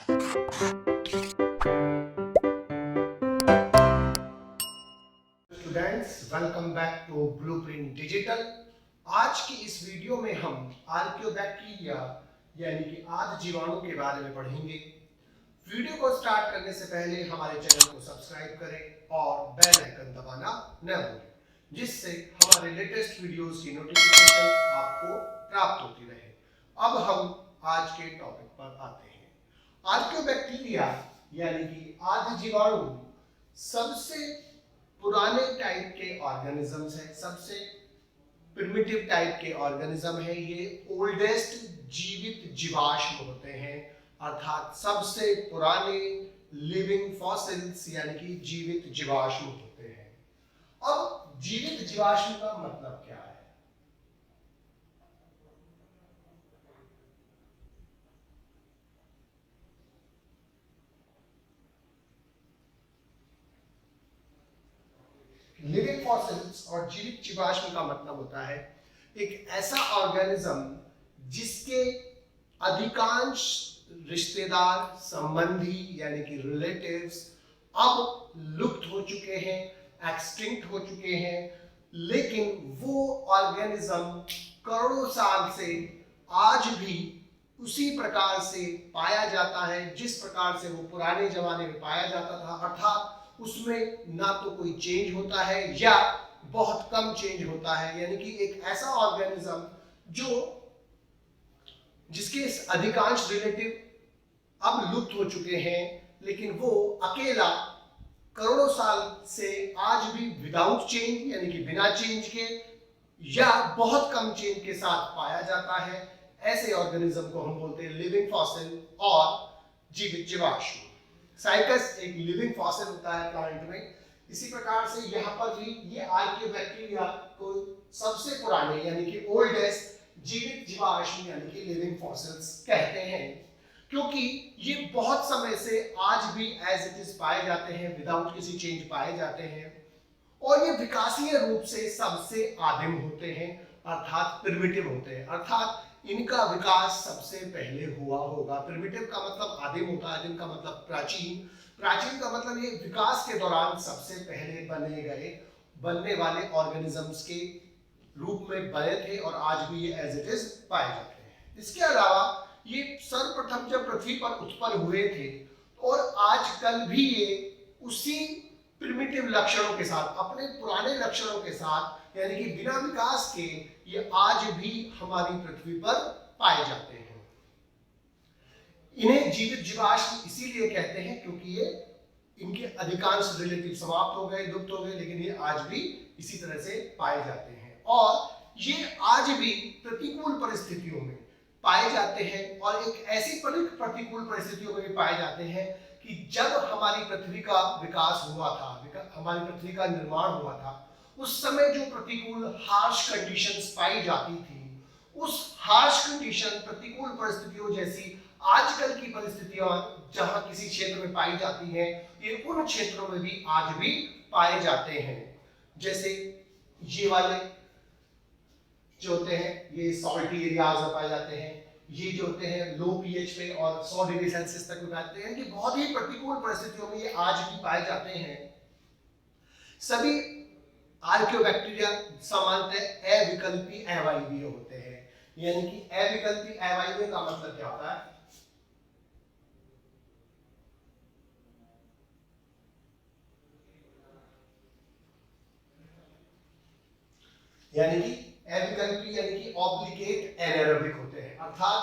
Students, welcome back to Blueprint Digital. आज की इस वीडियो में हम आर्कियोबैक्टीरिया यानी कि आद जीवाणु के बारे में पढ़ेंगे। वीडियो को स्टार्ट करने से पहले हमारे चैनल को सब्सक्राइब करें और बेल आइकन दबाना न भूलें, जिससे हमारे लेटेस्ट वीडियोस की नोटिफिकेशन आपको प्राप्त होती रहे। अब हम आज के टॉपिक पर आते हैं। आर्कियोबैक्टीरिया यानी कि आद जीवाणु सबसे पुराने टाइप के ऑर्गेनिजम्स हैं, सबसे प्रिमिटिव टाइप के ऑर्गेनिज्म है। ये ओल्डेस्ट जीवित जीवाश्म होते हैं, अर्थात सबसे पुराने लिविंग फॉसिल्स यानी कि जीवित जीवाश्म होते हैं। अब जीवित जीवाश्म का मतलब क्या है? लिविंग फॉसिल्स और जीवित जीवाश्म का मतलब होता है एक ऐसा ऑर्गेनिज्म जिसके अधिकांश रिश्तेदार, संबंधी यानी कि रिलेटिव्स अब लुप्त हो चुके हैं, एक्सटिंक्ट हो चुके हैं, लेकिन वो ऑर्गेनिज्म करोड़ों साल से आज भी उसी प्रकार से पाया जाता है जिस प्रकार से वो पुराने जमाने में पाया जाता था। अर्थात उसमें ना तो कोई चेंज होता है या बहुत कम चेंज होता है, यानी कि एक ऐसा ऑर्गेनिज्म जिसके अधिकांश रिलेटिव अब लुप्त हो चुके हैं, लेकिन वो अकेला करोड़ों साल से आज भी विदाउट चेंज यानी कि बिना चेंज के या बहुत कम चेंज के साथ पाया जाता है। ऐसे ऑर्गेनिज्म को हम बोलते हैं लिविंग फॉसिल और जीवित जीवाश्म। साइकस एक लिविंग फॉसिल होता है प्लांट में। इसी प्रकार से यहाँ पर भी ये आर्कियोबैक्टीरिया को सबसे पुराने यानी कि ओल्डेस्ट जीवित जीवाश्म यानी कि लिविंग फॉसिल्स कहते हैं, क्योंकि ये बहुत समय से आज भी एज इट इज पाए जाते हैं, विदाउट किसी चेंज पाए जाते हैं, और ये विकासीय रूप से सबसे आदिम होते हैं, अर्थात प्रिमिटिव होते हैं, अर्थात इनका विकास सबसे पहले हुआ होगा। प्रिमिटिव का मतलब आदिम होता है, आदिम का मतलब प्राचीन, प्राचीन का मतलब ये विकास के दौरान सबसे पहले बनने वाले ऑर्गेनिजम्स के रूप में बने थे और आज भी ये एज इट इज पाए जाते हैं। इसके अलावा ये सर्वप्रथम जब पृथ्वी पर उत्पन्न हुए थे और आजकल भी ये उसी प्रिमिटिव लक्षणों के साथ, अपने पुराने लक्षणों के साथ यानी कि बिना विकास के ये आज भी हमारी पृथ्वी पर पाए जाते हैं। इन्हें जीवित जीवाश्म इसीलिए कहते हैं क्योंकि ये इनके अधिकांश रिलेटिव समाप्त हो गए, लुप्त हो गए, लेकिन ये आज भी इसी तरह से पाए जाते हैं और ये आज भी प्रतिकूल परिस्थितियों में पाए जाते हैं और एक ऐसी प्रतिकूल परिस्थितियों में भी पाए जाते हैं कि जब हमारी पृथ्वी का विकास हुआ था, हमारी पृथ्वी का निर्माण हुआ था, उस समय जो प्रतिकूल हार्श कंडीशंस पाई जाती थी, उस हार्श कंडीशन प्रतिकूल परिस्थितियों जैसी आजकल की परिस्थितियां जहां किसी क्षेत्र में पाई जाती हैं, ये उन क्षेत्रों में भी आज भी पाए जाते हैं। जैसे ये वाले जो होते हैं ये सॉल्टी एरियाज में पाए जाते हैं, ये जो होते हैं लो पीएच पे और 100 डिग्री सेल्सियस तक में पाते हैं, कि बहुत ही प्रतिकूल परिस्थितियों में ये आज भी पाए जाते हैं। सभी आर्कियोबैक्टीरिया सामान्यतः अविकल्पी अवायवीय होते हैं, यानी कि अविकल्पी अवायवीय का मतलब क्या होता है? यानी कि अविकल्पी यानी कि ऑब्लिगेट एनारोबिक होते हैं, अर्थात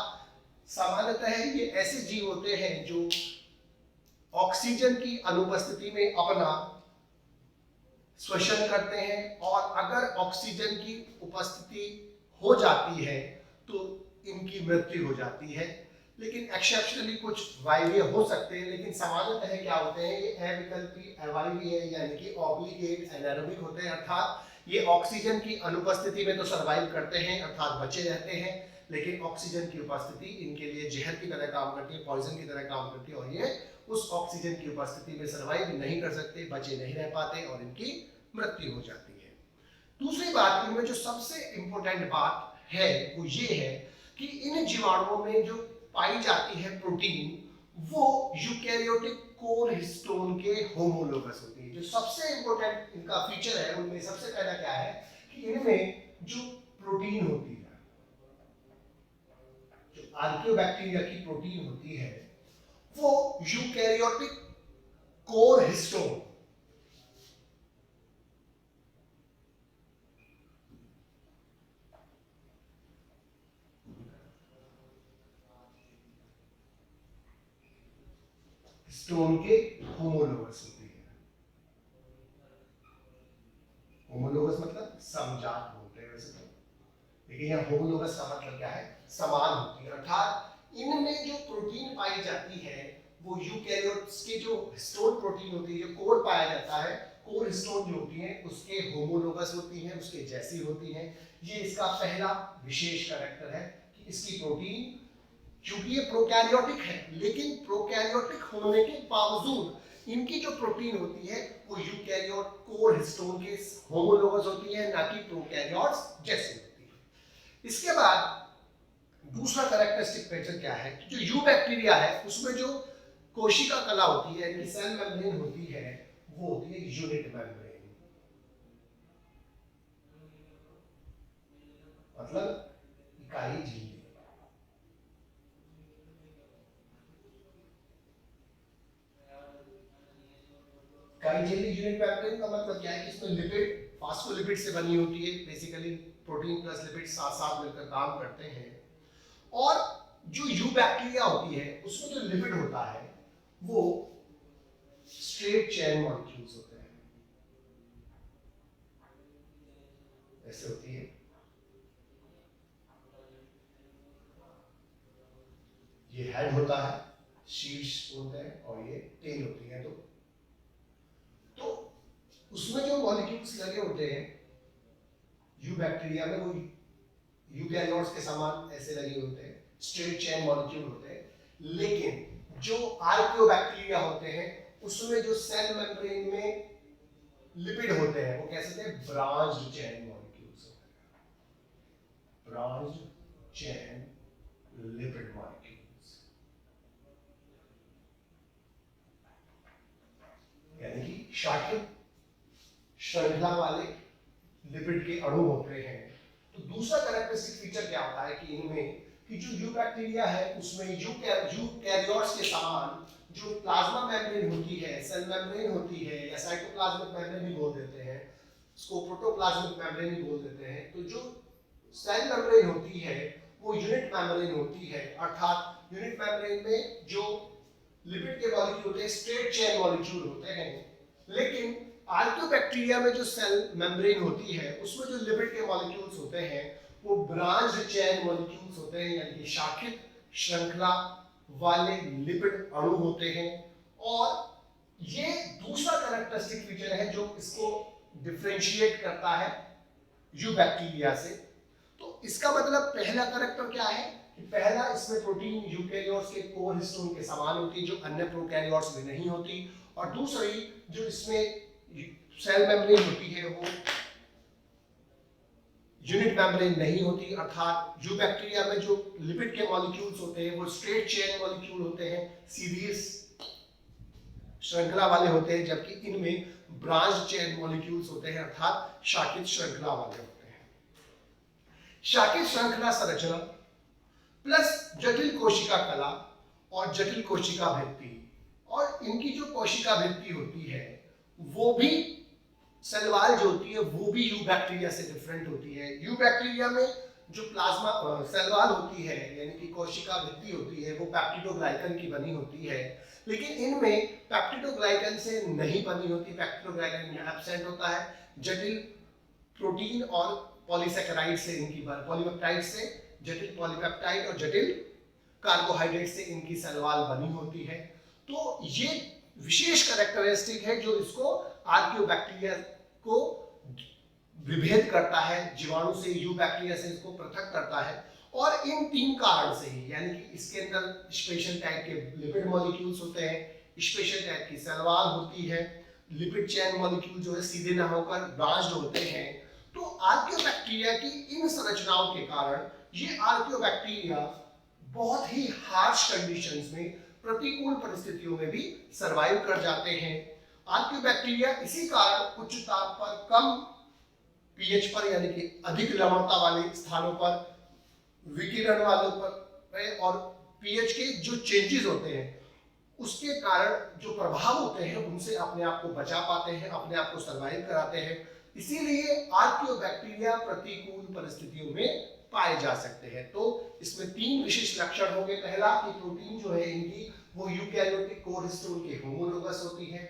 सामान्यतः ये ऐसे जीव होते हैं जो ऑक्सीजन की अनुपस्थिति में अपना श्वसन करते हैं, और अगर ऑक्सीजन की उपस्थिति हो जाती है तो इनकी मृत्यु हो जाती है। लेकिन एक्सेप्शनली कुछ वायवीय हो सकते हैं, लेकिन सामान्यतः क्या होते हैं, ये अविकल्पी अवायवीय यानी कि ऑब्लिगेट एनारोबिक होते हैं, अर्थात ये ऑक्सीजन की अनुपस्थिति में तो सर्वाइव करते हैं, अर्थात बचे रहते हैं, लेकिन ऑक्सीजन की उपस्थिति इनके लिए जहर की तरह काम करती है, पॉइजन की तरह काम करती है, और ये उस ऑक्सीजन की उपस्थिति में सर्वाइव नहीं कर सकते, बचे नहीं रह पाते और इनकी मृत्यु हो जाती है। दूसरी बात, इनमें जो सबसे इंपॉर्टेंट बात है वो ये है कि इन जीवाणुओं में जो पाई जाती है प्रोटीन, वो यूकैरियोटिक कोर हिस्टोन के होमोलोगस होती है। जो सबसे इंपॉर्टेंट इनका फीचर है उनमें सबसे पहला क्या है कि इनमें जो प्रोटीन होती है, जो आर्कियोबैक्टीरिया की प्रोटीन होती है, वो यूकैरियोटिक कोर हिस्टोन हिस्टोन के होमोलोगस होती है। होमोलोगस मतलब समजात बोलते हैं वैसे तो, लेकिन यहाँ होमोलोगस का मतलब क्या है, समान होती है। अर्थात इनमें जो प्रोटीन पाई जाती है वो यूकैरियोट्स के जो हिस्टोन प्रोटीन होती है, जो कोर पाया जाता है, कोर हिस्टोन जो होती है उसके होमोलोगस होती है, उसके जैसी होती है। ये इसका पहला विशेष कैरेक्टर है कि इसकी प्रोटीन, क्योंकि ये प्रोकैरियोटिक है, लेकिन प्रोकैरियोटिक होने के बावजूद इनकी जो प्रोटीन होती है वो यूकैरियोट कोर हिस्टोन के होमोलोगस होती है, ना कि प्रोकैरियोट्स जैसी होती है। इसके बाद दूसरा कैरेक्टरिस्टिक फीचर क्या है कि जो यू बैक्टीरिया है उसमें जो कोशिका कला होती है, यानी सेल मेम्ब्रेन होती है, वो होती है यूनिट मेम्ब्रेन, मतलब इकाई झिल्ली। इकाई झिल्ली यूनिट मेम्ब्रेन का मतलब क्या है कि इसमें लिपिड, फास्फोलिपिड से बनी होती है, बेसिकली प्रोटीन प्लस लिपिड साथ साथ मिलकर काम करते हैं। और जो यू बैक्टीरिया होती है उसमें जो लिपिड होता है वो स्ट्रेट चेन मॉलिक्यूल्स होते हैं, ऐसे होती है। ये हेड होता है, शीर्ष बोलते हैं, और ये टेल होती है। तो उसमें जो मॉलिक्यूल्स लगे होते हैं यू बैक्टीरिया में, वो यूकैरियोट्स के समान ऐसे लगे होते हैं, स्ट्रेट चेन मॉलिक्यूल होते हैं। लेकिन जो आर्कियोबैक्टीरिया होते हैं उसमें जो सेल मेम्ब्रेन में लिपिड होते हैं वो कैसे होते हैं, ब्रांच्ड चेन मॉलिक्यूल्स होते हैं, ब्रांच्ड चेन लिपिड मॉलिक्यूल्स, यानी कि शाखित श्रृंखला वाले लिपिड के अणु होते हैं। तो दूसरा कैरेक्टरिस्टिक फीचर क्या होता है कि इनमें कि जो यू बैक्टीरिया है उसमें यूकैरियोट्स के समान जो प्लाज्मा मेम्ब्रेन होती है, सेल मेम्ब्रेन होती है, या साइटोप्लाज्मिक मेम्ब्रेन भी बोल देते हैं, इसको प्रोटोप्लाज्मिक मेम्ब्रेन भी बोल देते हैं। तो जो सेल मेम्ब्रेन होती है वो यूनिट मेम्ब्रेन होती है, अर्थात यूनिट मेम्ब्रेन में जो लिपिड के मॉलिक्यूल होते हैं स्ट्रेट चेन मॉलिक्यूल होते हैं। लेकिन आर्कियोबैक्टीरिया में जो सेल मेम्ब्रेन होती है उसमें जो लिपिड के मॉलिक्यूल्स होते हैं वो ब्रांच्ड चेन मॉलिक्यूल्स होते हैं, यानी कि शाखित श्रृंखला वाले लिपिड अणु होते हैं। और ये दूसरा कैरेक्टरिस्टिक फीचर है जो इसको डिफरेंशिएट करता है यू बैक्टीरिया से। तो इसका मतलब पहला कैरेक्टर क्या है कि पहला, इसमें प्रोटीन यूकैरियोट्स के कोर हिस्टोन के समान होती है जो अन्य प्रोकैरियोट्स में नहीं होती। और दूसरी जो इसमें सेल मेम्ब्रेन होती है वो यूनिट मेम्ब्रेन नहीं होती, अर्थात यू बैक्टीरिया में जो लिपिड के मॉलिक्यूल्स होते हैं वो स्ट्रेट चेन मॉलिक्यूल होते हैं, सीधी श्रृंखला वाले होते हैं, जबकि इनमें ब्रांच चेन मॉलिक्यूल्स होते हैं, अर्थात शाखित श्रृंखला वाले होते हैं। शाखित श्रृंखला संरचना प्लस जटिल कोशिका कला और जटिल कोशिका भित्ति, और इनकी जो कोशिका भित्ति होती है वो भी सेल वॉल जो होती है वो भी यू बैक्टीरिया से डिफरेंट होती है। यू बैक्टीरिया में जो प्लाज्मा सेल वॉल होती है, यानी कि कोशिका भित्ति होती है, वो पेप्टिडोग्लाइकन की बनी होती है, लेकिन इनमें पेप्टिडोग्लाइकन से नहीं बनी होती, पेप्टिडोग्लाइकन एब्सेंट होता है। जटिल प्रोटीन और पॉलीसेकेराइड से इनकी पॉलीपेप्टाइड से, जटिल पॉलीपेप्टाइड और जटिल कार्बोहाइड्रेट से इनकी सेल वॉल बनी होती है। तो ये विशेष कैरेक्टरिस्टिक है जो इसको आर्कियोबैक्टीरिया को विभेद करता है जीवाणु से, यू बैक्टीरिया से इसको पृथक करता है। और इन तीन कारण से ही, यानी कि इसके अंदर स्पेशल टाइप के लिपिड मॉलिक्यूल्स होते हैं, स्पेशल टाइप की सेल वॉल होती है, लिपिड चेन मॉलिक्यूल जो है सीधे ना होकर ब्रांच्ड होते हैं। तो आर्कियोबैक्टीरिया की इन संरचनाओं के कारण ये आर्कियोबैक्टीरिया बहुत ही हार्श कंडीशंस में प्रतिकूल परिस्थितियों में भी सरवाइव कर जाते हैं। आर्कियोबैक्टीरिया इसी कारण उच्च ताप पर, कम पीएच पर यानी कि अधिक लवणता वाले स्थानों पर, विकिरण वालों पर और पीएच के जो चेंजेस होते हैं उसके कारण जो प्रभाव होते हैं उनसे अपने आप को बचा पाते हैं, अपने आप को सरवाइव कराते हैं। इसीलिए आर्कियोबैक्टीरिया प्रतिकूल परिस्थितियों में पाए जा सकते हैं। तो इसमें 3 विशिष्ट लक्षण होंगे। पहला कि प्रोटीन जो है इनकी वो यूकैरियोटिक कोर हिस्टोन के होमोलोगस होती है।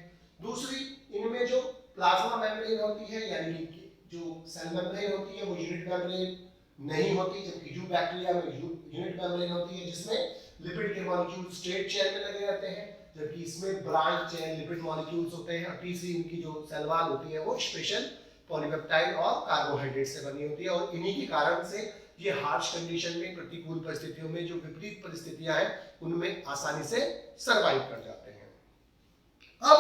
दूसरी, इनमें जो प्लाज्मा मेम्ब्रेन होती है यानी कि जो सेल मेम्ब्रेन होती है वो यूनिट मेम्ब्रेन नहीं होती, जबकि यूबैक्टीरिया में यूनिट मेम्ब्रेन होती है जिसमें लिपिड के मॉलिक्यूल स्ट्रेट चेन में लगे रहते हैं, जबकि इसमें ब्रांच चेन लिपिड मॉलिक्यूल्स होते हैं। और तीसरी, इनकी जो सेल वॉल होती है वो स्पेशल पॉलीपेप्टाइड और कार्बोहाइड्रेट से बनी होती है और इन्हीं के कारण से ये हार्श कंडीशन में, प्रतिकूल परिस्थितियों में, जो विपरीत परिस्थितियां हैं उनमें आसानी से सरवाइव कर जाते हैं। अब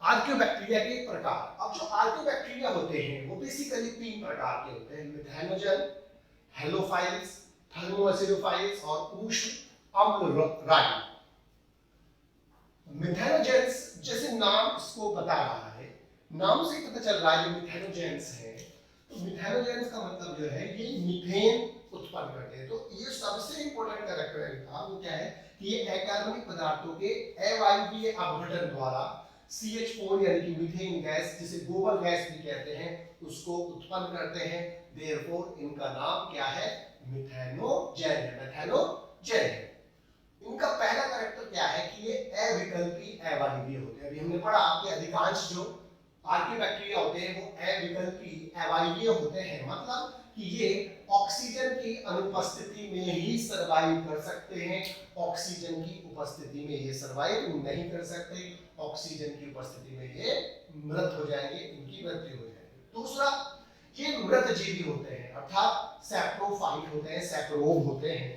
आर्कियोबैक्टीरिया के प्रकार। अब जो आर्कियोबैक्टीरिया होते हैं वो बेसिकली 3 प्रकार के होते हैं: मिथेनोजन, हेलोफाइल्स, थर्मोएसिडोफाइल्स और उष्ण अम्लरॉयी। मिथेनोजेंस, जैसे नाम इसको बता रहा है, नाम से पता चल रहा है जो मिथेनोजेंस है, तो मिथेनोजेंस का मतलब जो है ये मीथेन उत्पन्न करते हैं। तो ये सबसे इंपॉर्टेंट कैरेक्टर था वो क्या है कि ये अकार्बनिक पदार्थों के अवायवीय अपघटन द्वारा CH4 यानी कि मीथेन गैस, जिसे गोबर गैस भी कहते हैं, उसको उत्पन्न करते हैं। देयरफॉर इनका नाम क्या है? मिथेनोजेन है, मिथेनोजेन है। इनका पहला कैरेक्टर क्या है कि ये अविकल्पी अवायवीय होते हैं। अभी हमने पढ़ा कि अधिकांश जो आर्कियोबैक्टीरिया होते हैं वो अविकल्पी अवायवीय होते हैं, मतलब कि ये ऑक्सीजन की अनुपस्थिति में ही सरवाइव कर सकते हैं। ऑक्सीजन की उपस्थिति में ये सरवाइव नहीं कर सकते, ऑक्सीजन की उपस्थिति में ये मृत हो जाएंगे, इनकी मृत्यु हो जाएगी। दूसरा, ये मृत जीवी होते हैं, अर्थात सैप्रोफाइट होते हैं, सैप्रोब होते हैं।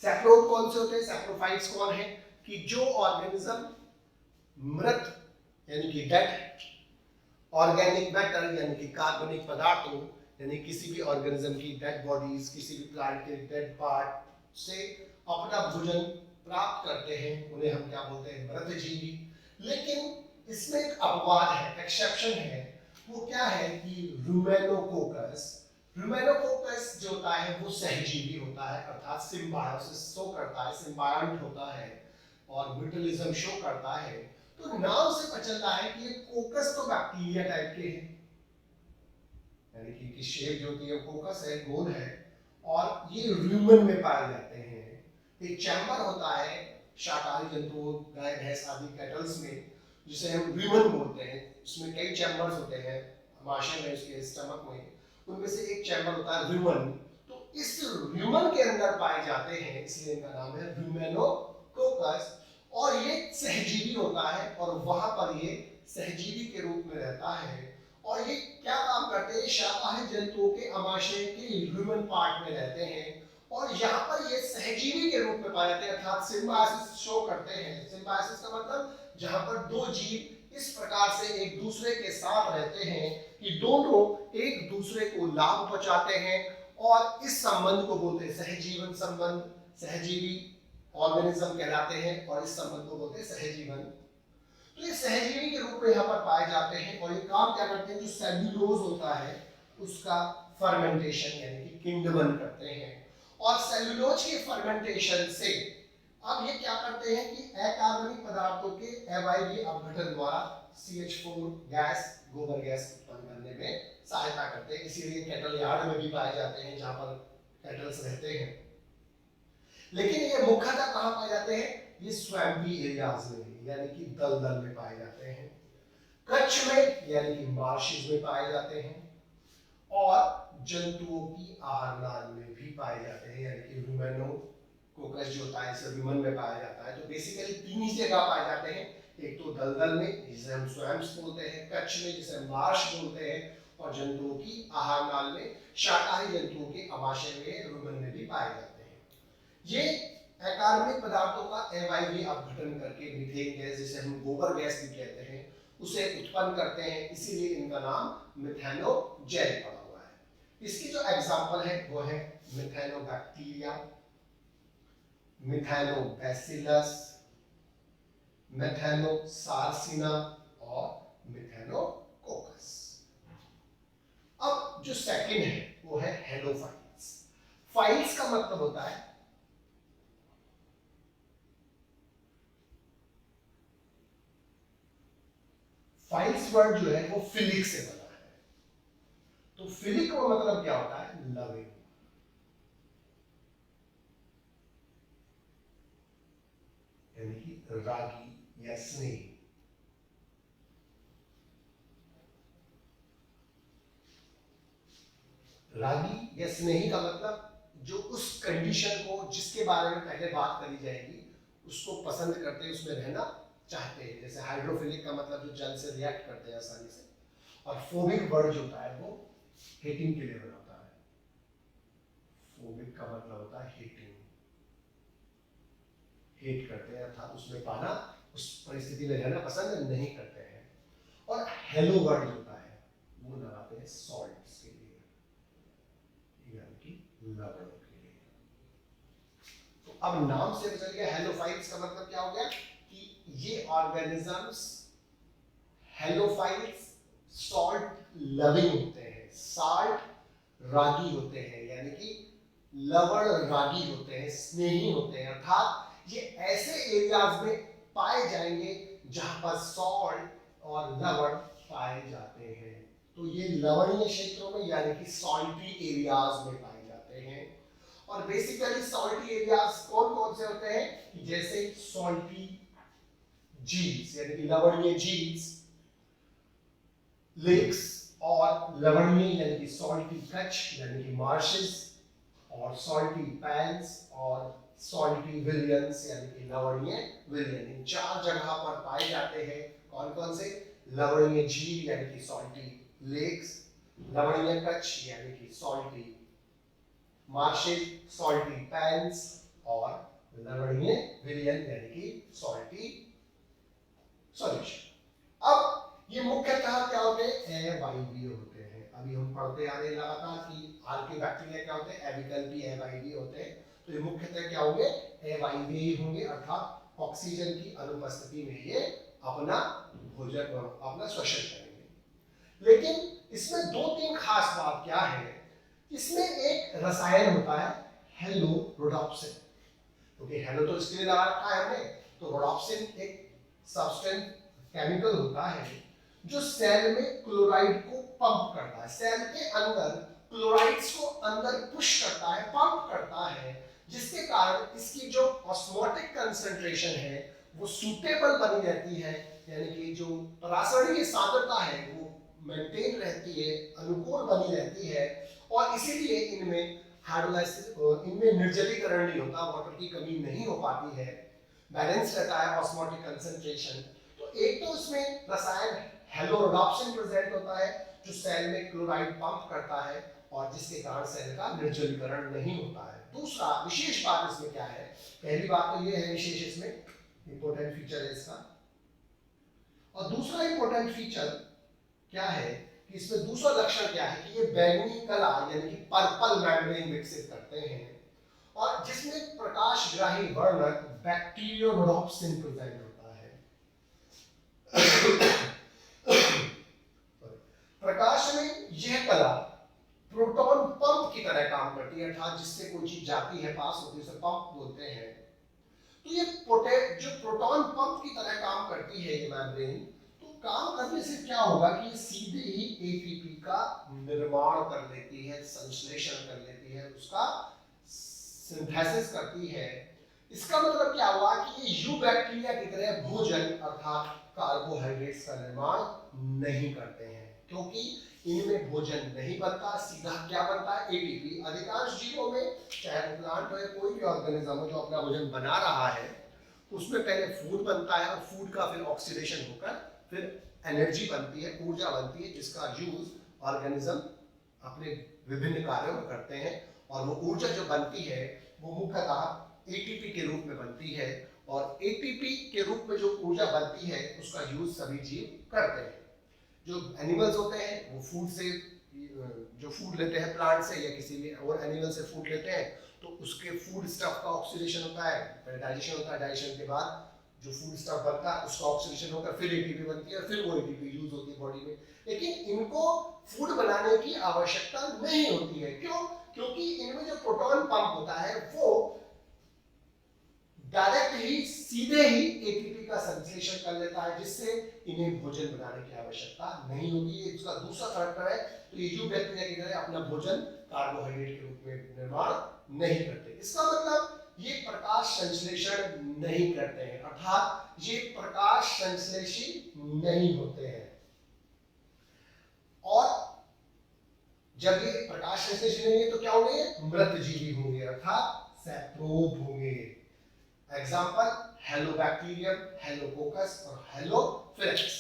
सैप्रोब कौन से होते हैं? सैप्रोफाइट्स कौन है कि जो ऑर्गेनिज्म मृत यानी कि डेड ऑर्गेनिक मैटर यानी कि कार्बनिक पदार्थों यानी किसी भी ऑर्गेनिज्म की डेड बॉडीज, किसी भी प्लांट के डेड पार्ट से अपना भोजन प्राप्त करते हैं, उन्हें हम क्या बोलते हैं? मृत जीवी। लेकिन इसमें एक अपवाद है, एक्सेप्शन है। वो क्या है कि रूमेनोकोकस, रूमेनोकोकस जो होता है वो सहजीवी होता है, अर्थात सिम्बायोसिस शो करता है, सिम्बायंट होता है और म्यूटलिज्म शो करता है। तो नाम से पता चलता है कि ये कोकस तो बैक्टीरिया टाइप के हैं, यानी कि इनकी शेप जो होती है कोकस है, गोल है, और ये रूमेन में पाए जाते हैं। एक चैम्बर होता है शाकाहारी जंतुओं, गाय भैंस आदि कैटल्स में, जिसे हम रूमेन बोलते हैं। उसमें कई चैम्बर्स होते हैं आमाशय में, उसके स्टमक में, उनमें से एक चैम्बर होता है रूमेन। तो इस रूमेन के अंदर पाए जाते हैं, इसलिए इनका नाम है रूमेनोकोकस। और ये सहजीवी होता है और वहां पर ये सहजीवी के रूप में रहता है। और ये क्या काम करते हैं? शाकाहारी जंतुओं के आमाशय के ह्यूमन पार्ट में रहते हैं और यहाँ पर ये सहजीवी के रूप में पाए जाते हैं, अर्थात सिम्बायोसिस शो करते हैं। सिम्बायोसिस का मतलब जहाँ पर दो जीव इस प्रकार से एक दूसरे के साथ रहते हैं कि दोनों एक दूसरे को लाभ पहुंचाते हैं, और इस संबंध को बोलते हैं सहजीवन संबंध। सहजीवी ऑर्गेनिज्म कहलाते हैं और इस संबंध को बोलते हैं सहजीवन। तो ये सहजीवी के रूप में यहाँ पर पाए जाते हैं और ये काम क्या करते हैं? जो सेल्यूलोज होता है उसका फर्मेंटेशन यानी कि किण्वन करते हैं, और सेल्यूलोज के फर्मेंटेशन से अब ये क्या करते हैं कि अकार्बनिक पदार्थों के अवायवीय अपघटन द्वारा CH4 गैस, गोबर गैस उत्पन्न करने में सहायता करते हैं। इसीलिए कैटल यार्ड में भी पाए जाते हैं जहाँ पर कैटल्स रहते हैं। लेकिन ये मुख्यतः कहाँ पाए जाते हैं? ये स्वैम्पी एरियाज में, यानी कि दलदल में पाए जाते हैं। कच्छ में यानी कि मार्शेस में पाए जाते हैं, और जंतुओं की आहार नाल में भी पाए जाते हैं, यानी कि रूमेनोकोकस जो होता है इसे रूमेन में पाया जाता है। तो बेसिकली 3 ही जगह पाए जाते हैं, एक तो दलदल में जिसे हम स्वैम्प्स बोलते हैं, कच्छ में जिसे हम मार्श बोलते हैं, और जंतुओं की आहार नाल में शाकाहारी जंतुओं के आमाशय में रूमेन में भी पाए जाते हैं। ये अकार्बनिक पदार्थों का अवायवीय अपघटन करके मीथेन गैस, जिसे हम गोबर गैस भी कहते हैं, उसे उत्पन्न करते हैं, इसीलिए इनका नाम मिथेनोजेन पड़ा हुआ है। इसकी जो एग्जांपल है वो है मिथेनोबैक्टीरिया, मिथेनोबैसिलस, मेथेनोसार्सिना और मिथेनोकोकस। अब जो सेकंड है वो है हेलोफाइल्स। फाइल्स का मतलब होता है फाइल्स वर्ड जो है वो फिलिक से बना है। तो फिलिक का मतलब क्या होता है? लविंग। यानी कि रागी या स्नेही। रागी या स्नेही का मतलब जो उस कंडीशन को जिसके बारे में पहले बात करी जाएगी उसको पसंद करते हैं, उसमें रहना चाहते हैं। जैसे हाइड्रोफिलिक का मतलब जो जल से रिएक्ट करते हैं आसानी से, और फोबिक वर्ड जो होता है वो हेटिंग के लिए बना होता है। फोबिक का मतलब होता है हेटिंग, हेट करते हैं अर्थात उसमें पाना, उस परिस्थिति में रहना पसंद नहीं करते हैं। और हेलो वर्ड जो होता है वो लगाते हैं सॉल्ट्स के लिए, यानी कि लवणों के लिए। तो अब नाम से चल गया हेलोफाइल्स का मतलब क्या हो गया कि ये ऑर्गेनिजम्स हेलोफाइल्स सॉल्ट लविंग होते हैं, साल्ट रागी होते हैं, यानी कि लवण रागी होते हैं, स्नेही होते हैं। अर्थात ये ऐसे एरियाज में पाए जाएंगे जहां पर सॉल्ट और लवण पाए जाते हैं। तो ये लवणीय क्षेत्रों में यानी कि सॉल्टी एरियाज में पाए जाते हैं। और बेसिकली सॉल्टी एरियाज कौन कौन से होते हैं? जैसे सॉल्टी झील्स यानी कि लवणीय झील्स, लेक्स, और लवणीय यानी कि सॉल्टी कच्छ यानी कि मार्शेस, और सॉल्टी पैन्स और सॉल्टी विलियंस यानी कि लवणीय विलियन। इन चार जगह पर पाए जाते हैं। कौन कौन से? लवणीय झील यानी कि सॉल्टी लेक्स, लवणीय कच्छ यानी कि सॉल्टी मार्शेस, सॉल्टी पैन्स, और लवणीय विलियन यानी कि सॉल्टी सॉल्यूशन। अब ये मुख्यतः क्या होते हैं? एवाइवीय होते हैं। अभी हम पढ़ते आ रहे लगातार कि आर्की बैक्टीरिया क्या होते हैं? एबिकल्पी एवाइवीय होते हैं। तो ये मुख्यतः क्या होंगे? एवाइवीय ही होंगे, अर्थात ऑक्सीजन की अनुपस्थिति में ये अपना भोजन अपना श्वसन करेंगे। लेकिन इसमें दो तीन खास बात क्या है? इसमें एक रसायन होता है हेलोरोडॉप्सिन, क्योंकि हेलो तो इसके लिए लगा रखा है हमने। तो रोडॉप्सिन एक सब्सटेंस केमिकल होता है जो सेल में क्लोराइड को पंप करता है। सेल के अंदर क्लोराइड्स को अंदर पुश करता है, पंप करता है, जिसके कारण इसकी जो ऑस्मोटिक कंसंट्रेशन है वो सूटेबल बनी रहती है, यानी कि जो रासायनिक सांद्रता है वो मेंटेन रहती है, अनुकूल बनी रहती है। और इसीलिए इनमें हाइड्रोलाइसिस, इनमें निर्जलीकरण नहीं होता, वाटर की कमी नहीं हो पाती है, बैलेंस रहता है ऑस्मोटिक कंसंट्रेशन। तो एक तो इसमें रसायन हेलोरोडॉप्सिन प्रेजेंट होता है जो सेल में क्लोराइड पंप करता है और जिसके कारण सेल का निर्जलीकरण नहीं होता है। दूसरा विशेष बात इसमें क्या है? पहली बात तो ये है विशेष इसमें इंपॉर्टेंट फीचर है इसका, और दूसरा इंपॉर्टेंट फीचर क्या है कि इसमें दूसरा लक्षण क्या है कि ये बैंगनी कला यानी कि पर्पल मेम्ब्रेन विकसित करते हैं, और जिसमें प्रकाशग्राही वर्णक बैक्टीरियोरोडॉप्सिन प्रेजेंट होता है। प्रकाश में यह कला प्रोटॉन पंप की तरह काम करती है, अर्थात जिससे कोई चीज जाती है पास होती है उसे पंप बोलते हैं। तो ये जो प्रोटॉन पंप की तरह काम करती है ये मेम्ब्रेन, तो काम करने से क्या होगा कि ये सीधे ही एटीपी का निर्माण कर लेती है, संश्लेषण कर लेती है, उसका सिंथेसिस करती है। इसका मतलब क्या हुआ कि ये यू बैक्टीरिया की तरह भोजन अर्थात कार्बोहाइड्रेट्स का निर्माण नहीं करते हैं, क्योंकि इनमें भोजन नहीं बनता, सीधा क्या बनता है? एटीपी। अधिकांश जीवों में, चाहे वो प्लांट हो या कोई भी ऑर्गेनिज्म हो जो अपना भोजन बना रहा है, उसमें पहले फूड बनता है और फूड का फिर ऑक्सीडेशन होकर फिर एनर्जी बनती है, ऊर्जा बनती है, जिसका यूज ऑर्गेनिज्म अपने विभिन्न कार्यों में करते हैं। और वो ऊर्जा जो बनती है वो मुख्यतः एटीपी के रूप में बनती है, और एटीपी के रूप में जो ऊर्जा बनती है उसका यूज सभी जीव करते हैं। जो एनिमल्स होते हैं वो फूड से, जो फूड लेते हैं प्लांट से या किसी भी और एनिमल से फूड लेते हैं, तो उसके फूड स्टफ का ऑक्सीडेशन होता है, पहले डाइजेशन होता है, डाइजेशन के बाद जो फूड स्टफ बनता है उसका ऑक्सीडेशन होकर फिर एटीपी बनती है और फिर वो एटीपी यूज होती है बॉडी में। लेकिन इनको फूड बनाने की आवश्यकता नहीं होती है। क्यों? क्योंकि इनमें जो प्रोटॉन पंप होता है वो डायरेक्ट ही सीधे ही एटीपी का संश्लेषण कर लेता है, जिससे इन्हें भोजन बनाने की आवश्यकता नहीं होती है। इसका दूसरा फैक्टर है, तो ये यूं बैक्टीरिया की तरह अपना भोजन कार्बोहाइड्रेट के रूप में निर्माण नहीं करते। इसका मतलब ये प्रकाश संश्लेषण नहीं करते हैं, अर्थात ये प्रकाश संश्लेषी नहीं होते हैं। और जब ये प्रकाश संश्लेषण नहीं है तो क्या होंगे? मृत जीवी होंगे, अर्थात सैप्रोब होंगे। एग्जाम्पल हेलोबैक्टीरियम, हेलोकोकस और हेलोफिलक्स।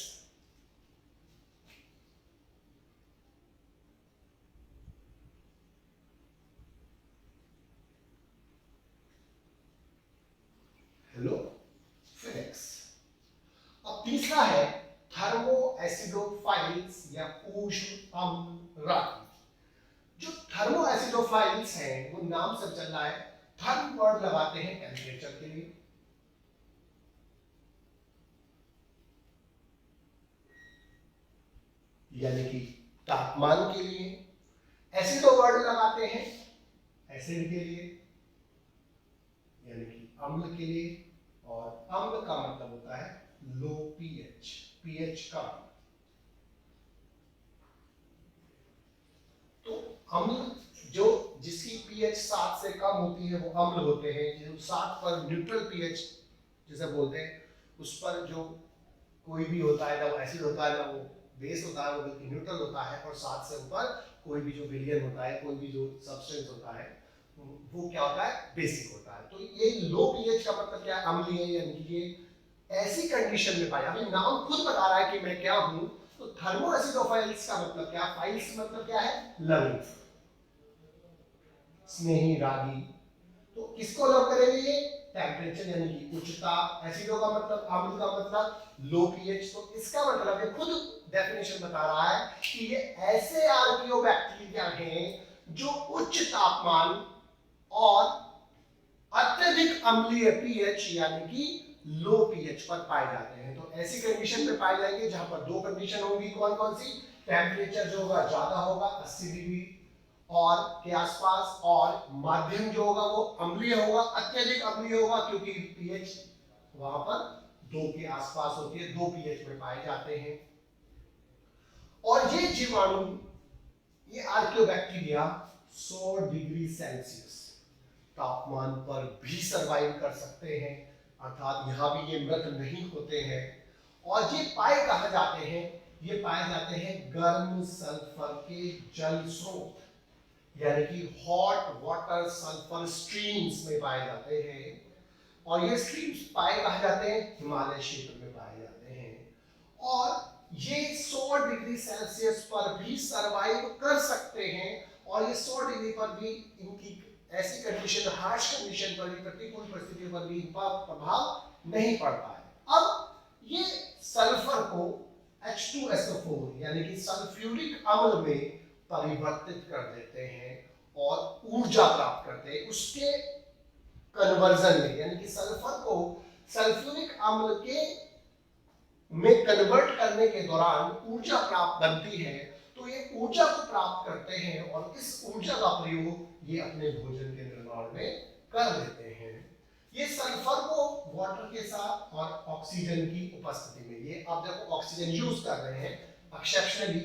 हेलोफिलक्स। अब तीसरा है थर्मो एसिडोफाइल्स या ऊष्म अम्लरक्त। जो थर्मो एसिडोफाइल्स हैं वो नाम से चल रहा है, थर्म वर्ड लगाते हैं टेम्परेचर के लिए, यानी कि तापमान के लिए। एसिडो वर्ड लगाते हैं एसिड के लिए, यानी कि अम्ल के लिए। और अम्ल का मतलब होता है लो पीएच, पीएच का। तो अम्ल जो जिसकी पीएच 7 से कम होती है वो अम्ल होते हैं। जो 7 पर न्यूट्रल पीएच जिसे बोलते हैं, उस पर जो कोई भी होता है, ना वो एसिड होता है ना वो बेस होता है, वो बल्कि न्यूट्रल होता है। और 7 से ऊपर कोई भी जो विलियन होता है, कोई भी जो सब्सटेंस होता है, वो क्या होता है? बेसिक होता है। तो ये लो पीएच का मतलब क्या है? अम्लीय, यानी कि ये ऐसी कंडीशन में पाया। अभी नाम खुद बता रहा है कि मैं क्या हूं। तो थर्मो एसिडोफाइल्स का मतलब क्या? फाइल्स मतलब क्या है? लविंग, स्नेही, रागी। तो किसको लव करेंगे? ये टेम्परेचर यानी कि उच्चता। एसिडो का मतलब, अम्ल का मतलब लो पीएच। तो इसका मतलब ये खुद डेफिनेशन बता रहा है कि ये ऐसे आर्कियोबैक्टीरिया हैं जो उच्च तापमान और अत्यधिक अम्लीय पीएच यानी कि लो पीएच पर पाए जाते हैं। तो ऐसी कंडीशन में पाए जाएंगे जहां पर दो कंडीशन होंगी। कौन कौन सी? टेम्परेचर जो होगा ज्यादा होगा 80 डिग्री और के आसपास, और माध्यम जो होगा वो अम्लीय होगा, अत्यधिक अम्लीय होगा, क्योंकि पीएच वहां पर 2 के आसपास होती है, 2 पीएच में पाए जाते हैं। और ये जीवाणु, ये आर्कियोबैक्टीरिया 100 डिग्री सेल्सियस तापमान पर भी सरवाइव कर सकते हैं, अर्थात यहां भी ये मृत नहीं होते हैं। और ये पाए कहां जाते हैं? ये पाए जाते हैं गर्म सल्फर के जल स्रोत, यानी कि हॉट वाटर सल्फर स्ट्रीम्स में पाए जाते हैं। और ये स्ट्रीम्स पाए कहां जाते हैं? हिमालय क्षेत्र में पाए जाते हैं। और ये 100 डिग्री सेल्सियस पर भी सरवाइव कर सकते हैं। और ये 100 डिग्री पर भी इनकी ऐसी कंडीशन, हार्श कंडीशन पर भी, प्रतिकूल परिस्थितियों पर भी इनका प्रभाव नहीं पड़ता है। अब ये सल्फर को H2SO4 यानी कि सल्फ्यूरिक अम्ल में परिवर्तित कर देते हैं और ऊर्जा प्राप्त करते हैं उसके कन्वर्जन में, यानी कि सल्फर को सल्फ्यूरिक अम्ल के में कन्वर्ट करने के दौरान ऊर्जा प्राप्त बनती है। तो ये ऊर्जा को प्राप्त करते हैं और इस ऊर्जा का प्रयोग ये अपने भोजन के निर्माण में कर लेते हैं। ये सल्फर को वाटर के साथ और ऑक्सीजन की उपस्थिति में, ये आप देखो ऑक्सीजन यूज कर रहे हैं एक्सेप्शनली,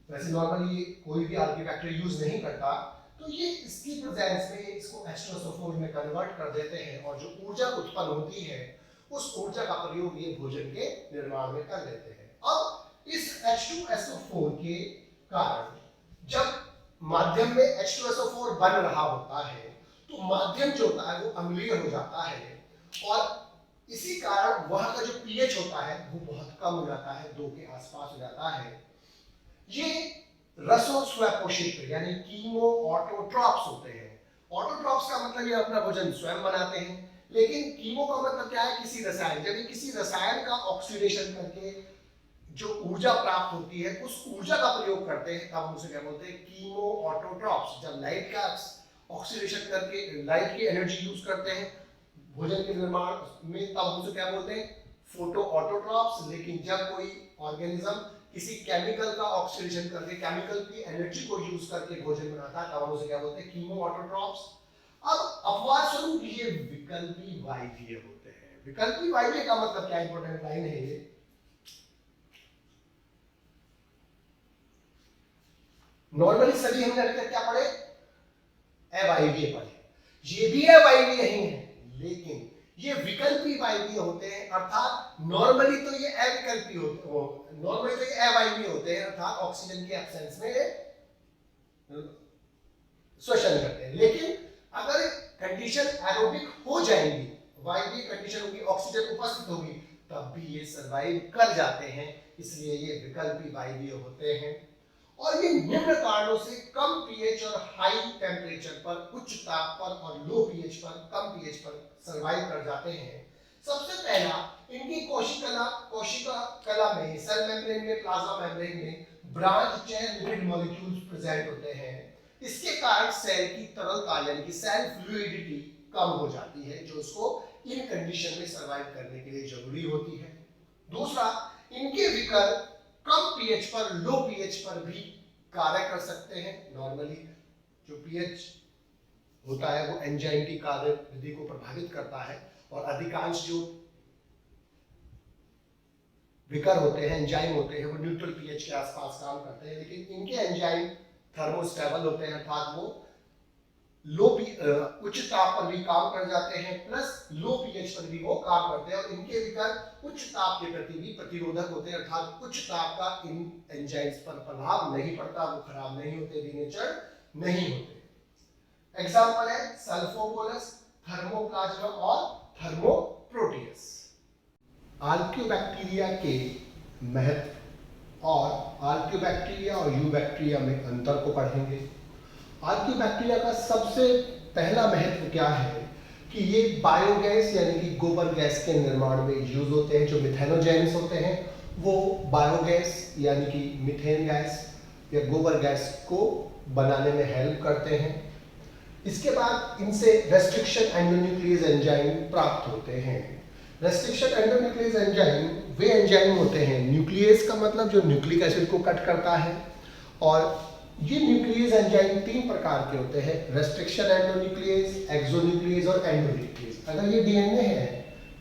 वैसे नॉर्मली कोई भी आर्कियोबैक्टीरिया यूज नहीं करता। तो ये इसकी प्रेजेंस में इसको H2SO4 में कन्वर्ट कर देते हैं और जो ऊर्जा उत्पन्न होती है उस ऊर्जा का प्रयोग ये भोजन के निर्माण में कर लेते हैं। अब इस H2SO4 के कारण जब माध्यम में H2SO4 बन रहा होता है तो माध्यम जो होता है वो अम्लीय हो जाता है और इसी कारण वहां का जो पीएच होता है वो बहुत कम हो जाता है, 2 के आसपास हो जाता है। ये रसोस्वैपोषित यानी कीमो ऑटोट्रॉप्स होते हैं। ऑटोट्रॉप्स का मतलब ये अपना भोजन स्वयं बनाते हैं, लेकिन कीमो का मतलब क्या है? किसी रसायन, जब ये किसी रसायन का ऑक्सीडेशन करके जो ऊर्जा प्राप्त होती है उस ऊर्जा का प्रयोग करते हैं, तब हम उसे क्या बोलते हैं? Chemo autotrophs. जब लाइट का ऑक्सीडेशन करके लाइट की एनर्जी यूज करते हैं भोजन के निर्माण में, तब हम उसे क्या बोलते हैं, फोटो ऑटोट्रॉप्स। लेकिन जब कोई ऑर्गेनिज्म किसी केमिकल का ऑक्सीडेशन करके केमिकल की एनर्जी को यूज करके भोजन बनाता है, तब हम उसे क्या बोलते हैं, कीमो ऑटोट्रॉप्स। अब अपवाद स्वरूप ये विकल्पी वायवीय होते हैं। विकल्पी वायवीय का मतलब क्या, इंपॉर्टेंट लाइन है ये, नॉर्मली सभी हमने अभी तक क्या पढ़े, अवायवीय पढ़े, ये भी अवायवीय ही है, लेकिन ये विकल्पी वायवीय होते हैं। अर्थात नॉर्मली तो ये अविकल्पी होते हैं, नॉर्मली तो ये अवायवीय होते हैं, अर्थात ऑक्सीजन के एब्सेंस में श्वसन करते हैं। लेकिन अगर कंडीशन एरोबिक हो जाएंगी, वायवीय कंडीशन होगी, ऑक्सीजन उपस्थित होगी, तब भी ये सर्वाइव कर जाते हैं, इसलिए ये विकल्पी वायवीय होते हैं। और ये निम्न कारणों से कम पीएच और हाई टेम्परेचर पर, उच्च ताप पर और लो पीएच पर, कम पीएच पर सर्वाइव कर जाते हैं। सबसे पहला, इनकी कोशिका कला में, सेल मेम्ब्रेन में, प्लाज्मा मेम्ब्रेन में branch chain lipid molecules present होते हैं। इसके कारण सेल की तरलता यानी कि सेल फ्लूइडिटी कम हो जाती है, जो उसको इन कंडीशन में सर्वाइव करने के लिए जरूरी होती है। दूसरा, इनके विकर कम पीएच पर, लो पीएच पर भी कार्य कर सकते हैं। नॉर्मली जो पीएच होता है वो एंजाइम की कार्य विधि को प्रभावित करता है, और अधिकांश जो विकर होते हैं, एंजाइम होते हैं, वो न्यूट्रल पीएच के आसपास काम करते हैं। लेकिन इनके एंजाइम थर्मोस्टेबल होते हैं, अर्थात वो उच्च ताप पर भी काम कर जाते हैं, प्लस लो पीएच पर भी वो काम करते हैं। और इनके विकर उच्च ताप के प्रति भी प्रतिरोधक होते हैं, अर्थात उच्च ताप का इन एंजाइम्स पर प्रभाव नहीं पड़ता, वो खराब नहीं होते, डिनेचर नहीं होते। एग्जांपल है सल्फोबोलस, थर्मोप्लाज्मा और थर्मोप्रोटियस। आर्कियोबैक्टीरिया के महत्व और आर्कियोबैक्टीरिया और यूबैक्टीरिया में अंतर को पढ़ेंगे। आर्कियोबैक्टीरिया का सबसे पहला महत्व क्या है कि ये बायोगैस यानी कि गोबर गैस के निर्माण में यूज होते हैं। जो मिथेनोजेन्स होते हैं वो बायोगैस यानी कि मीथेन गैस या गोबर गैस को बनाने में हेल्प करते हैं। इसके बाद इनसे रेस्ट्रिक्शन एंडोन्यूक्लियस एंजाइम प्राप्त होते हैं। रेस्ट्रिक्शन एंडोन्यूक्लियस एंजाइम वे एंजाइम होते हैं, न्यूक्लियस का मतलब जो न्यूक्लिक एसिड को कट करता है, और ये न्यूक्लियस एंजाइम 3 प्रकार के होते हैं, रेस्ट्रिक्शन एंडोन्यूक्लियस, एक्सोन्यूक्लियस और एंडोन्यूक्लियस। अगर ये डीएनए है,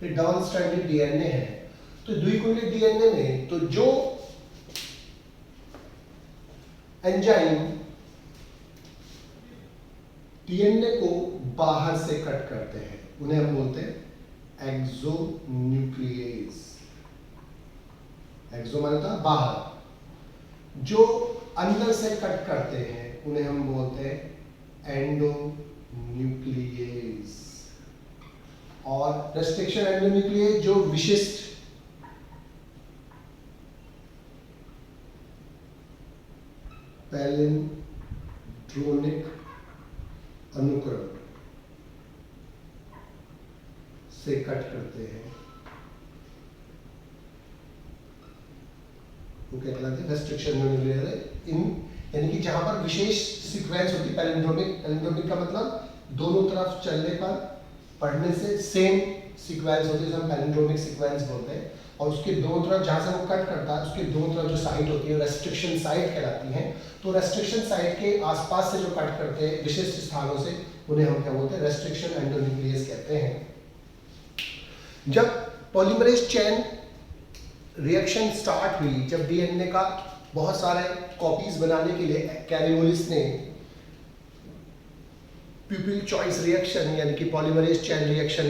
ये डबल स्ट्रैंडेड डीएनए है, तो द्विकुंडित डीएनए में तो जो एंजाइम डीएनए को बाहर से कट करते हैं उन्हें हम बोलते हैं एक्सोन्यूक्लियस। एक्सो माने था बाहर, जो अंदर से कट करते हैं उन्हें हम बोलते हैं एंडोन्यूक्लियस। और रेस्ट्रिक्शन एंडोन्यूक्लियस जो विशिष्ट पैलिंड्रोमिक अनुक्रम से कट करते हैं, वो क्या कहलाते हैं, रेस्ट्रिक्शन एंडोन्यूक्लियस। इन यानी कि जहां पर विशेष सीक्वेंस होती है, पैलिंड्रोमिक का मतलब दोनों तरफ चलने पर पढ़ने से सेम सीक्वेंस होती है, हम पैलिंड्रोमिक सीक्वेंस बोलते हैं। और उसके दोनों तरफ जहां से वो कट करता है उसके दोनों तरफ जो साइट होती है रेस्ट्रिक्शन साइट कहलाती है। तो रेस्ट्रिक्शन साइट के आसपास से जो कट करते हैं विशिष्ट स्थानों से, उन्हें हम क्या बोलते हैं, रेस्ट्रिक्शन एंडोन्यूक्लियस कहते हैं। जब पॉलीमरेज चेन रिएक्शन स्टार्ट हुई, जब डीएनए का बहुत सारे कॉपीज बनाने के लिए कैरियोलिस ने प्यूपिल चॉइस रिएक्शन यानी कि पॉलीमरेज चेन रिएक्शन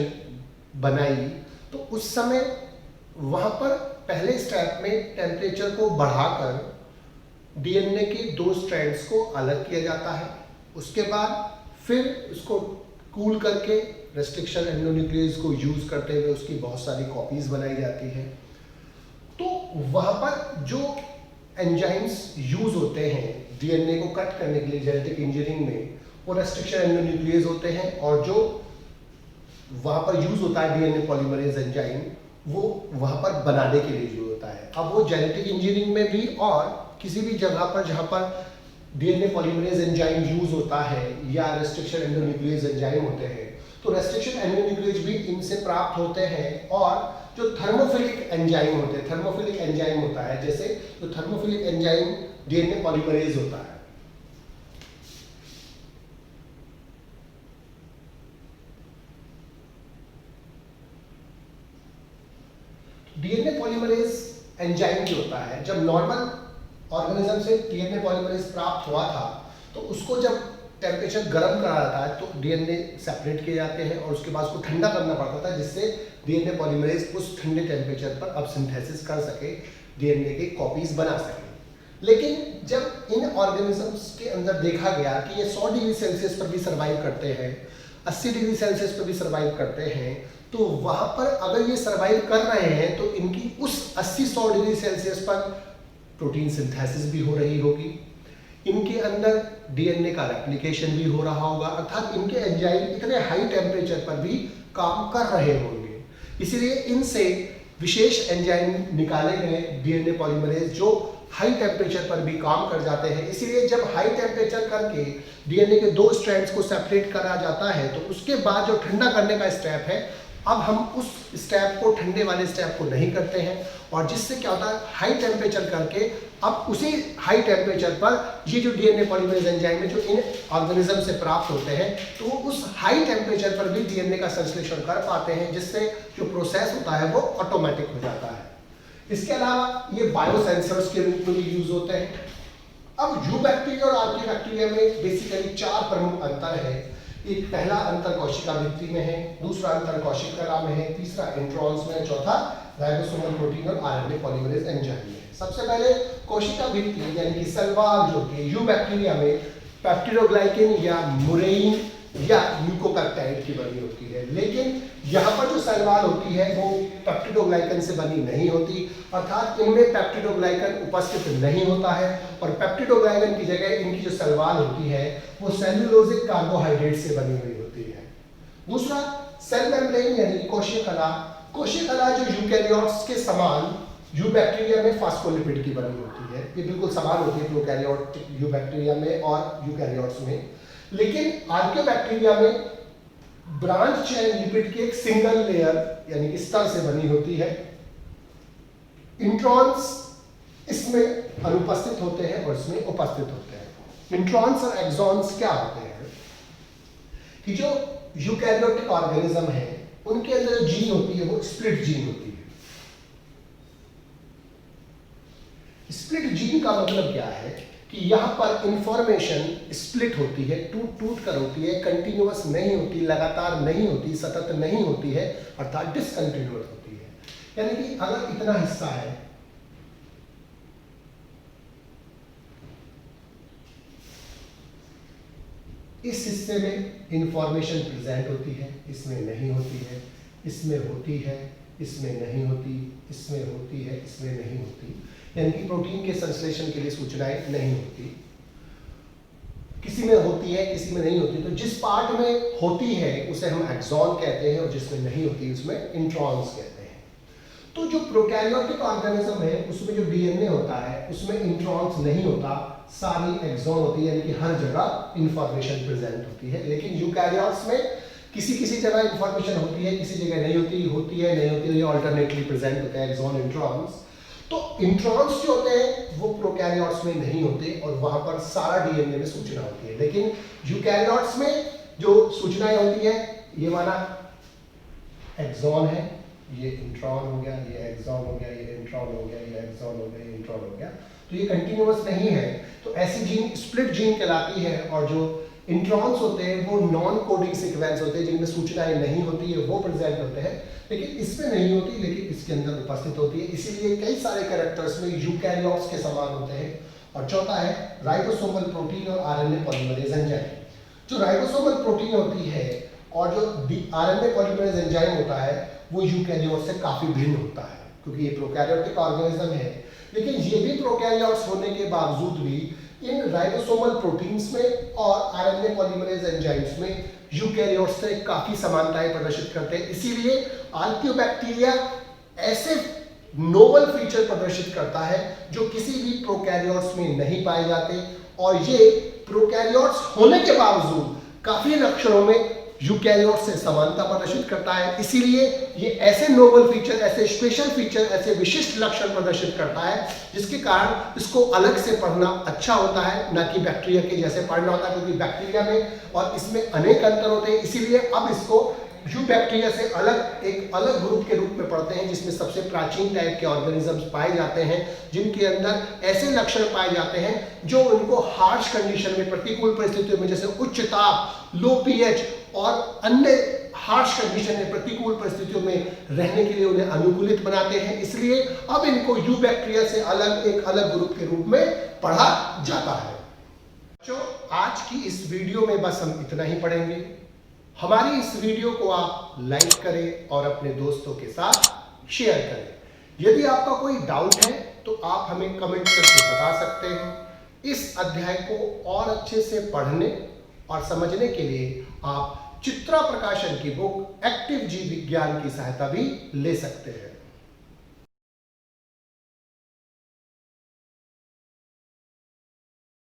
बनाई, तो उस समय वहां पर पहले स्टेप में टेम्परेचर को बढ़ाकर डीएनए के 2 स्ट्रैंड्स को अलग किया जाता है। उसके बाद फिर उसको कूल करके रेस्ट्रिक्शन एंडोन्यूक्लियस को यूज करते हुए उसकी बहुत सारी कॉपीज बनाई जाती है। तो वहां पर जो एंजाइम्स यूज होते हैं डीएनए को कट करने के लिए जेनेटिक इंजीनियरिंग में, वो रेस्ट्रिक्शन एंडोन्यूक्लियस होते हैं। और जो वहां पर यूज होता है डीएनए पॉलीमरेज एंजाइम, वो वहां पर बनाने के लिए यूज होता है। अब वो जेनेटिक इंजीनियरिंग में भी और किसी भी जगह पर जहां पर डीएनए पॉलीमरेज एंजाइम यूज होता है या रेस्ट्रिक्शन एंडोन्यूक्लियेज एंजाइम होते हैं, तो रेस्ट्रिक्शन एंडोन्यूक्लियेज भी इनसे प्राप्त होते हैं। और जो थर्मोफिलिक एंजाइम होते हैं, थर्मोफिलिक एंजाइम होता है, जैसे जो थर्मोफिलिक एंजाइम डीएनए पॉलीमरेज होता है, डीएनए पॉलीमरेज एंजाइम जो होता है, जब नॉर्मल ऑर्गेनिज्म से डीएनए पॉलीमरेज प्राप्त हुआ था तो उसको जब टेम्परेचर गर्म करा जाता है तो डीएनए सेपरेट किए जाते हैं और उसके बाद उसको ठंडा करना पड़ता था, जिससे डीएनए पॉलीमरेज उस ठंडे टेम्परेचर पर अब सिंथेसिस कर सके, डीएनए के कॉपीज बना सके। लेकिन जब इन ऑर्गेनिजम्स के अंदर देखा गया कि ये 100 डिग्री सेल्सियस पर भी सर्वाइव करते हैं, 80 डिग्री सेल्सियस पर भी सर्वाइव करते हैं, तो वहां पर अगर ये सर्वाइव कर रहे हैं तो इनकी उस 80-100 डिग्री सेल्सियस पर प्रोटीन सिंथेसिस भी हो रही होगी, इनके अंदर डीएनए का रेप्लिकेशन भी हो रहा होगा, अर्थात इनके एंजाइम इतने हाई टेम्परेचर पर भी काम कर रहे होंगे। इसीलिए इनसे विशेष एंजाइम निकाले गए डीएनए पॉलीमरेज जो हाई टेम्परेचर पर भी काम कर जाते हैं। इसीलिए जब हाई टेम्परेचर करके डीएनए के 2 स्ट्रैंड्स को सेपरेट करा जाता है तो उसके बाद जो ठंडा करने का स्टेप है, अब हम उस स्टेप को, ठंडे वाले स्टेप को नहीं करते हैं, और जिससे क्या होता है, हाई टेम्परेचर करके अब उसी हाई टेम्परेचर पर ये जो डीएनए पॉलीमरेज एंजाइम है जो इन ऑर्गेनिज्म से प्राप्त होते हैं, तो वो उस हाई टेम्परेचर पर भी डीएनए का संश्लेषण कर पाते हैं, जिससे जो प्रोसेस होता है वो ऑटोमेटिक हो जाता है। इसके अलावा ये बायोसेंसर्स के रूप में भी यूज होते हैं। अब यू बैक्टीरिया और आर्किया बैक्टीरिया में बेसिकली 4 प्रमुख अंतर है। एक पहला अंतर कोशिका भित्ति में है, दूसरा अंतर कोशिका में है, तीसरा इंट्रॉन्स में, चौथा राइबोसोमल प्रोटीन और आरएनए पॉलीमरेज एंजाइम में। सबसे पहले कोशिका भित्ति यानी कि सलवार जो कि यू बैक्टीरिया में पेप्टिडोग्लाइकेन या मुरेइन या ल्यूकोपेप्टाइड की बनी होती है, लेकिन यहाँ पर जो सलवार होती है वो पेप्टिडोग्लाइकन से बनी नहीं होती, अर्थात इनमें पेप्टिडोग्लाइकन उपस्थित नहीं होता है, और पेप्टिडोग्लाइकन की जगह इनकी जो सलवार होती है वो सेल्यूलोजिक कार्बोहाइड्रेट से बनी हुई होती है। दूसरा सेल मेम्ब्रेन यानी कोशिका कला। कोशिका कला जो यूकैरियोट्स के समान यू बैक्टीरिया में फास्फोलिपिड की बनी होती है, ये बिल्कुल समान होती है प्रोकैरियोट यू बैक्टीरिया में और यूकैरियोट्स में, लेकिन आर्कियोबैक्टीरिया में ब्रांच चेन लिपिड की एक सिंगल लेयर यानी कि स्तर से बनी होती है। इंट्रॉन्स इसमें अनुपस्थित होते हैं और इसमें उपस्थित होते हैं। इंट्रॉन्स और एक्सॉन्स क्या होते हैं कि जो यूकैरियोटिक ऑर्गेनिज्म है उनके अंदर जो जीन होती है वो स्प्लिट जीन होती है। स्प्लिट जीन का मतलब क्या है कि यहाँ पर इंफॉर्मेशन स्प्लिट होती है, टूट टूट कर होती है, कंटिन्यूअस नहीं होती, लगातार नहीं होती, सतत नहीं होती है, अर्थात डिसकंटिन्यूअस होती है। यानी कि अगर इतना हिस्सा है, इस हिस्से में इंफॉर्मेशन प्रेजेंट होती है, इसमें नहीं होती है, इसमें होती है, इसमें नहीं होती, इसमें होती है, इसमें नहीं होती, यानी कि प्रोटीन के संश्लेषण के लिए सूचनाएं नहीं होती। किसी में होती है, किसी में नहीं होती। तो जिस पार्ट में होती है उसे हम एक्सॉन कहते हैं और जिसमें नहीं होती उसमें इंट्रॉन्स कहते हैं। तो जो प्रोकैरियोटिक ऑर्गेनिज्म है उसमें जो डीएनए होता है उसमें इंट्रॉन्स नहीं होता, सारी एक्सॉन होती है, यानी कि हर जगह इंफॉर्मेशन प्रेजेंट होती है। लेकिन यूकैरियोट्स में किसी किसी जगह इंफॉर्मेशन होती है, किसी जगह नहीं होती, होती है नहीं होती, ये ऑल्टरनेटली प्रेजेंट होते हैं एक्सॉन इंट्रॉन्स। तो इंट्रॉन्स जो होते हैं वो प्रोकैरियोट्स में नहीं होते और वहां पर सारा डीएनए में सूचना होती है। लेकिन यूकैरियोट्स में जो सूचनाएं होती है, ये माना एक्सॉन है, ये इंट्रॉन हो गया, ये एक्सॉन हो गया, ये इंट्रॉन हो गया, ये एक्सॉन हो गया, ये इंट्रॉन हो गया, तो ये कंटिन्यूअस नहीं है। तो ऐसी जीन स्प्लिट जीन कहलाती है। और जो इंट्रॉन्स होते हैं वो नॉन कोडिंग सीक्वेंस होते हैं जिनमें सूचनाएं नहीं होती है, वो प्रेजेंट होते हैं, लेकिन इसमें नहीं होती, लेकिन इसके अंदर उपस्थित होती है। इसीलिए कई सारे कैरेक्टर्स में यूकैरियोट्स के समान होते हैं। और चौथा है राइबोसोमल प्रोटीन और आरएनए पॉलीमरेज एंजाइम। जो राइबोसोमल प्रोटीन होती है और जो आरएनए पॉलीमरेज एंजाइम होता है वो यूकैरियोट से काफी भिन्न होता है, क्योंकि ये प्रोकैरियोटिक ऑर्गेनिज्म है। लेकिन ये भी प्रोकैरियोट्स होने के बावजूद भी इन राइबोसोमल प्रोटीन्स में और आरएनए पॉलीमरेज एंजाइम्स में यूकैरियोट्स से काफी समानताएं प्रदर्शित करते हैं। इसीलिए आर्कियोबैक्टीरिया ऐसे नोवल फीचर प्रदर्शित करता है जो किसी भी प्रोकैरियोट्स में नहीं पाए जाते और ये प्रोकैरियोट्स होने के बावजूद काफी लक्षणों में यूकैरियोट से समानता प्रदर्शित करता है। इसीलिए ये ऐसे नोबल फीचर, ऐसे स्पेशल फीचर, ऐसे विशिष्ट लक्षण प्रदर्शित करता है जिसके कारण इसको अलग से पढ़ना अच्छा होता है, ना कि बैक्टीरिया के जैसे पढ़ना होता है, क्योंकि बैक्टीरिया में और इसमें अनेक अंतर होते हैं। इसीलिए अब इसको यूबैक्टीरिया से अलग एक अलग ग्रुप के रूप में पढ़ते हैं, जिसमें सबसे प्राचीन टाइप के ऑर्गेनिजम्स पाए जाते हैं, जिनके अंदर ऐसे लक्षण पाए जाते हैं जो उनको हार्श कंडीशन में, प्रतिकूल परिस्थितियों में, जैसे उच्च ताप, लो पीएच और अन्य हार्श कंडीशन में, प्रतिकूल परिस्थितियों में रहने के लिए उन्हें अनुकूलित बनाते हैं। इसलिए अब इनको यूबैक्टीरिया से अलग एक अलग ग्रुप के रूप में पढ़ा जाता है। बच्चों, आज की इस वीडियो में बस हम इतना ही पढ़ेंगे। हमारी इस वीडियो को आप लाइक करें और अपने दोस्तों के साथ शेयर करें। यदि आपका कोई डाउट है तो आप हमें कमेंट करके बता सकते हैं। इस अध्याय को और अच्छे से पढ़ने और समझने के लिए आप चित्रा प्रकाशन की बुक एक्टिव जीव विज्ञान की सहायता भी ले सकते हैं।